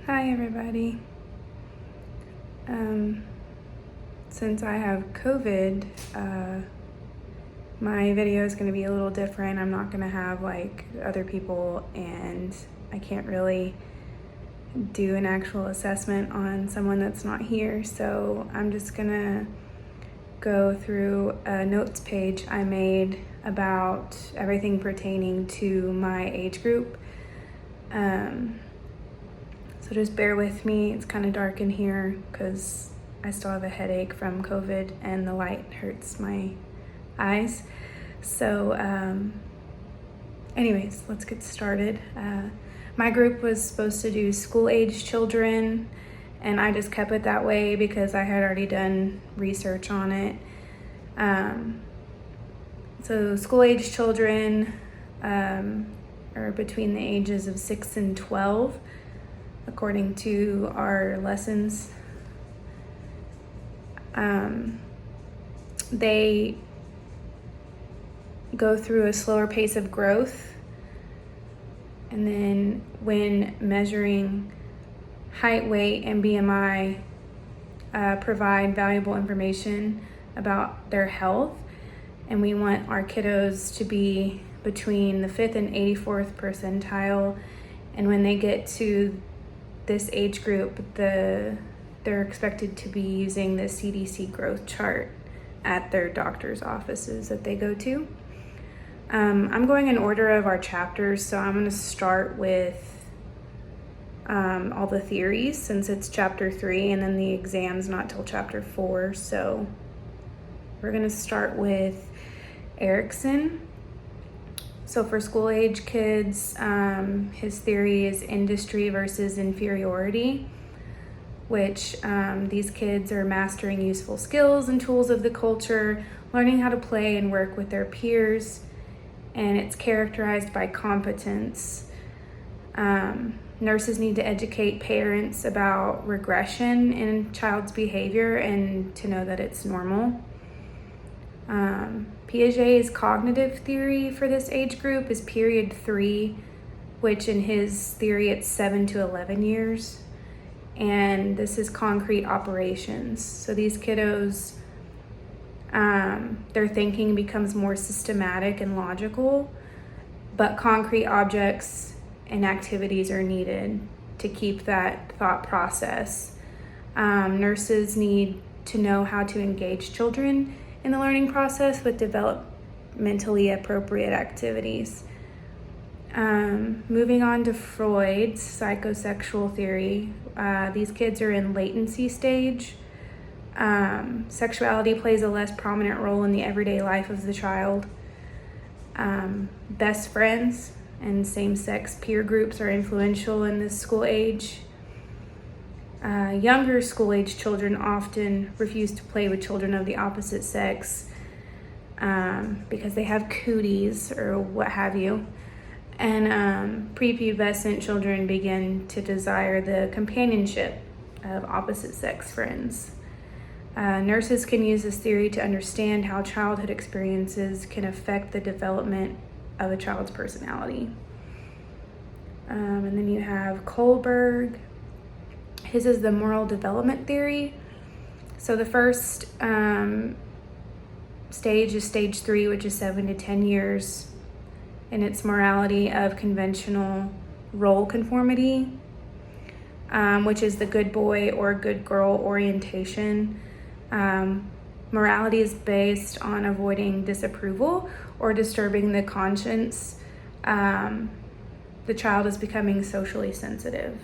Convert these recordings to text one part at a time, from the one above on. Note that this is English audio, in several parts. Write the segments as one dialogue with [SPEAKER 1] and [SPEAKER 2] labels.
[SPEAKER 1] Hi everybody. Since I have COVID, my video is going to be a little different. I'm not going to have like other people, and I can't really do an actual assessment on someone that's not here. So I'm just going to go through a notes page I made about everything pertaining to my age group. So just bear with me. It's kind of dark in here because I still have a headache from COVID and the light hurts my eyes. So anyways, let's get started. My group was supposed to do school-age children, and I just kept it that way because I had already done research on it. So school-age children are between the ages of 6 and 12. According to our lessons. They go through a slower pace of growth, and then when measuring height, weight, and BMI, provide valuable information about their health, and we want our kiddos to be between the 5th and 84th percentile, and when they get to this age group, they're expected to be using the CDC growth chart at their doctor's offices that they go to. I'm going in order of our chapters, so I'm going to start with all the theories since it's chapter 3, and then the exam's not till chapter 4. So we're going to start with Erickson. So for school age kids, his theory is industry versus inferiority, which these kids are mastering useful skills and tools of the culture, learning how to play and work with their peers, and it's characterized by competence. Nurses need to educate parents about regression in child's behavior and to know that it's normal. Piaget's cognitive theory for this age group is period 3, which in his theory it's 7 to 11 years. And this is concrete operations. So these kiddos, their thinking becomes more systematic and logical, but concrete objects and activities are needed to keep that thought process. Nurses need to know how to engage children in the learning process with developmentally appropriate activities. Moving on to Freud's psychosexual theory, these kids are in latency stage. Sexuality plays a less prominent role in the everyday life of the child. Best friends and same-sex peer groups are influential in this school age. Younger school-age children often refuse to play with children of the opposite sex because they have cooties or what have you. And prepubescent children begin to desire the companionship of opposite sex friends. Nurses can use this theory to understand how childhood experiences can affect the development of a child's personality. And then you have Kohlberg. His is the moral development theory. So the first stage is stage 3, which is 7 to 10 years, and it's morality of conventional role conformity, which is the good boy or good girl orientation. Morality is based on avoiding disapproval or disturbing the conscience. The child is becoming socially sensitive.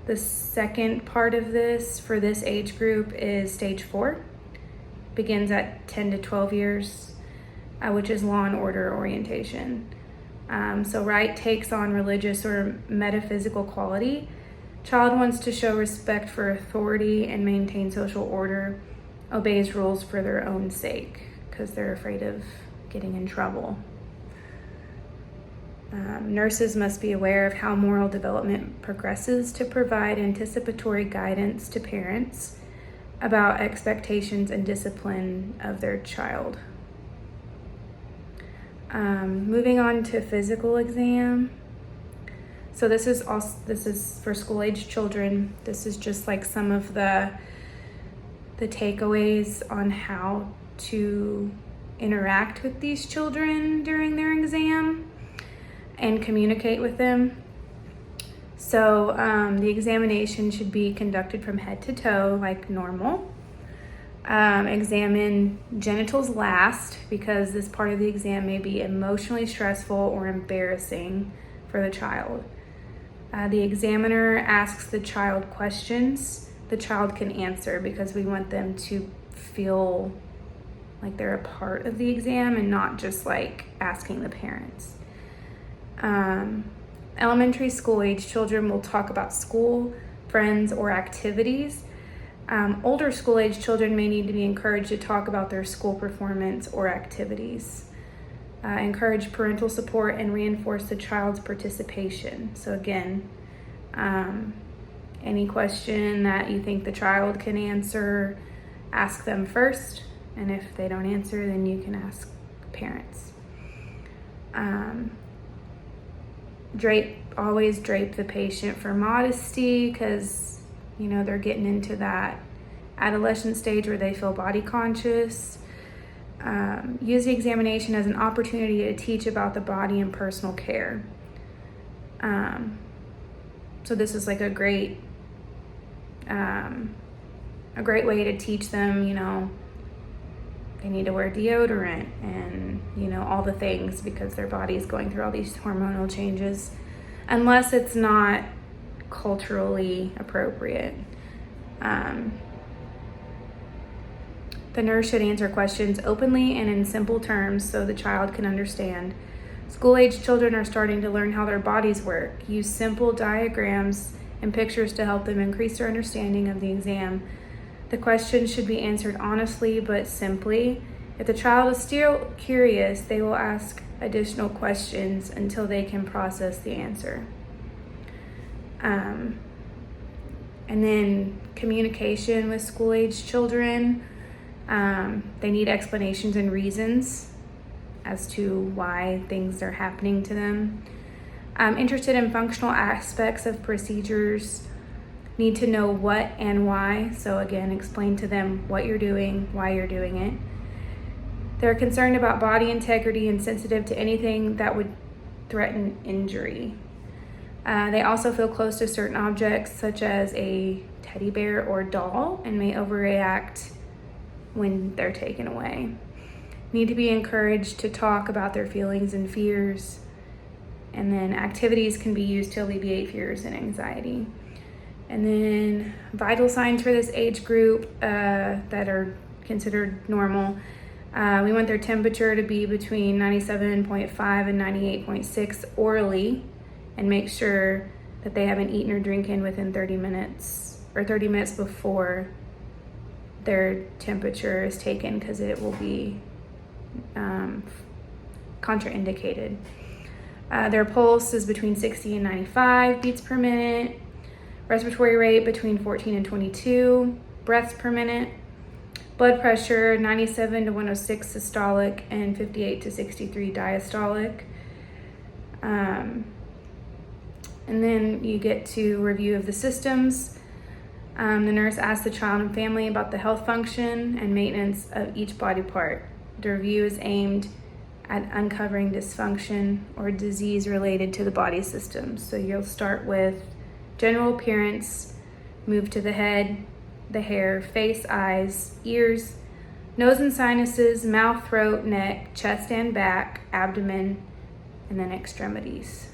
[SPEAKER 1] The second part of this for this age group is stage 4, begins at 10 to 12 years, which is law and order orientation. So right takes on religious or metaphysical quality. Child wants to show respect for authority and maintain social order, obeys rules for their own sake because they're afraid of getting in trouble. Nurses must be aware of how moral development progresses to provide anticipatory guidance to parents about expectations and discipline of their child. Moving on to physical exam. So this is for school-age children. This is just like some of the takeaways on how to interact with these children during their exam and communicate with them. So the examination should be conducted from head to toe like normal. Examine genitals last because this part of the exam may be emotionally stressful or embarrassing for the child. The examiner asks the child questions the child can answer because we want them to feel like they're a part of the exam and not just like asking the parents. Elementary school age children will talk about school, friends, or activities. Older school age children may need to be encouraged to talk about their school performance or activities. Encourage parental support and reinforce the child's participation. So again, any question that you think the child can answer, ask them first. And if they don't answer, then you can ask parents. Always drape the patient for modesty because, they're getting into that adolescent stage where they feel body conscious. Use the examination as an opportunity to teach about the body and personal care. So this is like a great way to teach them, they need to wear deodorant and, all the things because their body is going through all these hormonal changes, unless it's not culturally appropriate. The nurse should answer questions openly and in simple terms so the child can understand. School-age children are starting to learn how their bodies work. Use simple diagrams and pictures to help them increase their understanding of the exam. The questions should be answered honestly but simply. If the child is still curious, they will ask additional questions until they can process the answer. And then communication with school-age children. They need explanations and reasons as to why things are happening to them. Interested in functional aspects of procedures, need to know what and why. So again, explain to them what you're doing, why you're doing it. They're concerned about body integrity and sensitive to anything that would threaten injury. They also feel close to certain objects such as a teddy bear or doll and may overreact when they're taken away. Need to be encouraged to talk about their feelings and fears. And then activities can be used to alleviate fears and anxiety. And then vital signs for this age group that are considered normal. We want their temperature to be between 97.5 and 98.6 orally, and make sure that they haven't eaten or drinking within 30 minutes before their temperature is taken because it will be contraindicated. Their pulse is between 60 and 95 beats per minute. Respiratory rate between 14 and 22 breaths per minute. Blood pressure 97 to 106 systolic and 58 to 63 diastolic. And then you get to review of the systems. The nurse asks the child and family about the health function and maintenance of each body part. The review is aimed at uncovering dysfunction or disease related to the body systems. So you'll start with general appearance, move to the head, the hair, face, eyes, ears, nose and sinuses, mouth, throat, neck, chest and back, abdomen, and then extremities.